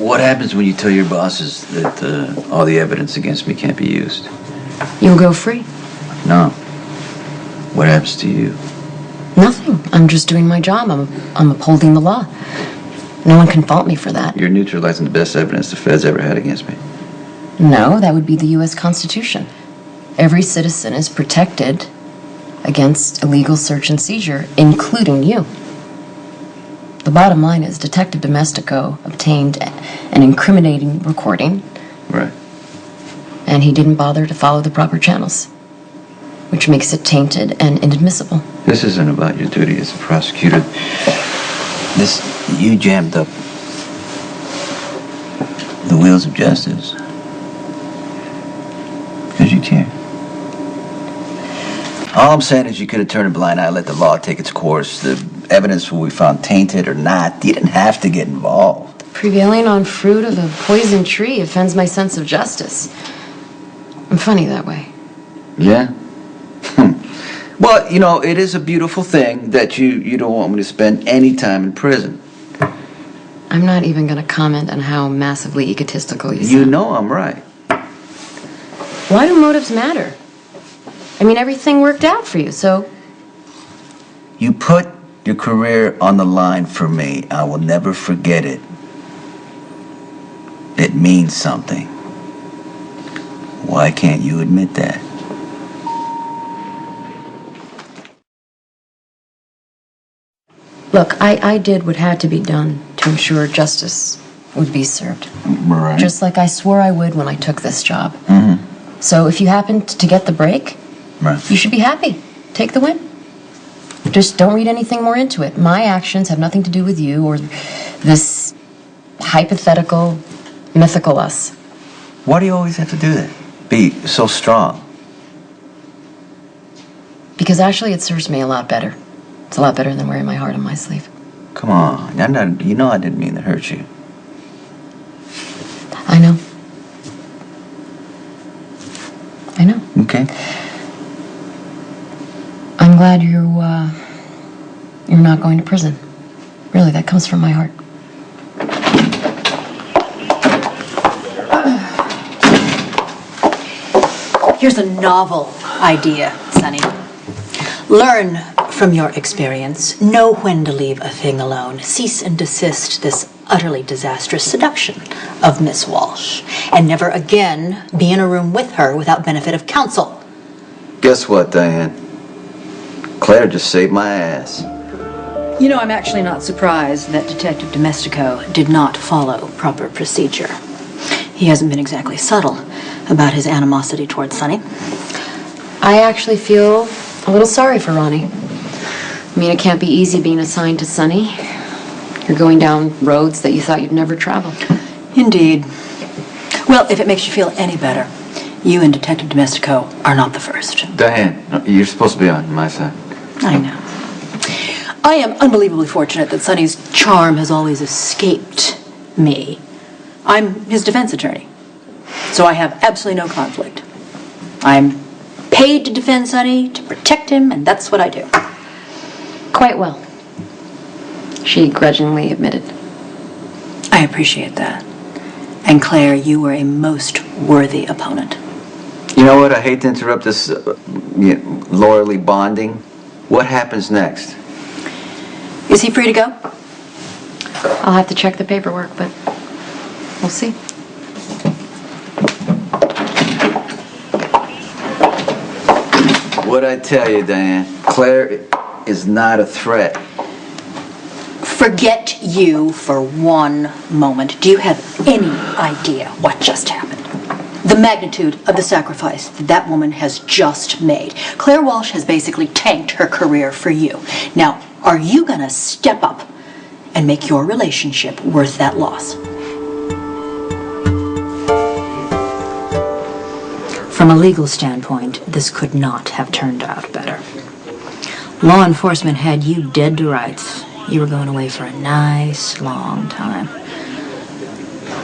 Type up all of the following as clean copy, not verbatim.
What happens when you tell your bosses that all the evidence against me can't be used? You'll go free. No. What happens to you? Nothing. I'm just doing my job. I'm upholding the law. No one can fault me for that. You're neutralizing the best evidence the Fed's ever had against me. No, that would be the U.S. Constitution. Every citizen is protected against illegal search and seizure, including you. The bottom line is Detective Domestico obtained an incriminating recording. Right. And he didn't bother to follow the proper channels, which makes it tainted and inadmissible. This isn't about your duty as a prosecutor. You jammed up the wheels of justice because you care. All I'm saying is you could have turned a blind eye, let the law take its course. The evidence will be found tainted or not. You didn't have to get involved. Prevailing on fruit of a poison tree offends my sense of justice. I'm funny that way. Yeah? Well, you know, it is a beautiful thing that you don't want me to spend any time in prison. I'm not even going to comment on how massively egotistical you sound. You know I'm right. Why do motives matter? I mean, everything worked out for you, so... You put your career on the line for me. I will never forget it. It means something. Why can't you admit that? Look, I did what had to be done to ensure justice would be served. Right. Just like I swore I would when I took this job. Mm-hmm. So if you happened to get the break, right, you should be happy. Take the win. Just don't read anything more into it. My actions have nothing to do with you or this hypothetical, mythical us. Why do you always have to do that? Be so strong. Because actually it serves me a lot better. It's a lot better than wearing my heart on my sleeve. Come on. You know I didn't mean to hurt you. I know. I know. Okay. I'm glad you're not going to prison. Really, that comes from my heart. Here's a novel idea, Sonny. Learn from your experience. Know when to leave a thing alone. Cease and desist this utterly disastrous seduction of Miss Walsh. And never again be in a room with her without benefit of counsel. Guess what, Diane? Claire just saved my ass. You know, I'm actually not surprised that Detective Domestico did not follow proper procedure. He hasn't been exactly subtle about his animosity towards Sonny. I actually feel a little sorry for Ronnie. I mean, it can't be easy being assigned to Sonny. You're going down roads that you thought you'd never travel. Indeed. Well, if it makes you feel any better, you and Detective Domestico are not the first. Diane, you're supposed to be on my side. I know. I am unbelievably fortunate that Sonny's charm has always escaped me. I'm his defense attorney, so I have absolutely no conflict. I'm paid to defend Sonny, to protect him, and that's what I do. Quite well, she grudgingly admitted. I appreciate that. And Claire, you were a most worthy opponent. You know what? I hate to interrupt this lawyerly bonding. What happens next? Is he free to go? I'll have to check the paperwork, but we'll see. What'd I tell you, Diane? Claire is not a threat. Forget you for one moment. Do you have any idea what just happened? The magnitude of the sacrifice that woman has just made. Claire Walsh has basically tanked her career for you. Now, are you gonna step up and make your relationship worth that loss? From a legal standpoint, this could not have turned out better. Law enforcement had you dead to rights. You were going away for a nice long time.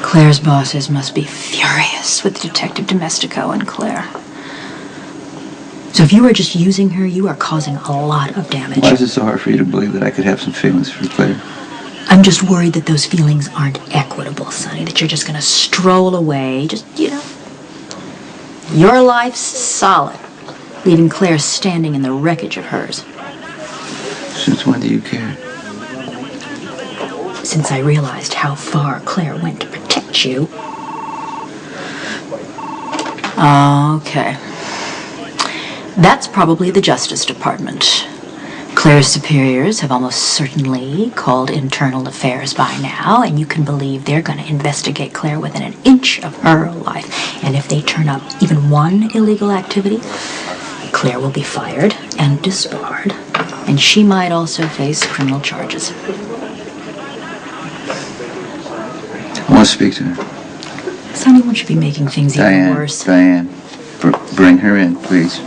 Claire's bosses must be furious with Detective Domestico and Claire. So if you were just using her, you are causing a lot of damage. Why is it so hard for you to believe that I could have some feelings for Claire? I'm just worried that those feelings aren't equitable, Sonny, that you're just gonna stroll away, just, Your life's solid, leaving Claire standing in the wreckage of hers. Since when do you care? Since I realized how far Claire went to protect you. Okay. That's probably the Justice Department. Claire's superiors have almost certainly called internal affairs by now, and you can believe they're going to investigate Claire within an inch of her life. And if they turn up even one illegal activity, Claire will be fired and disbarred, and she might also face criminal charges. I want to speak to her. Sonny, won't you be making things even worse? Diane, bring her in, please.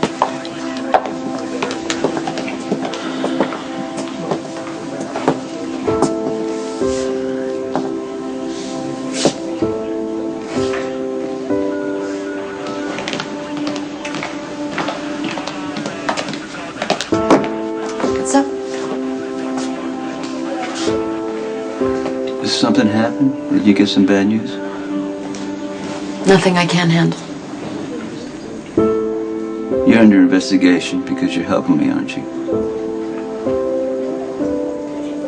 What's up? Does something happen? Did you get some bad news? Nothing I can't handle. You're under investigation because you're helping me, aren't you?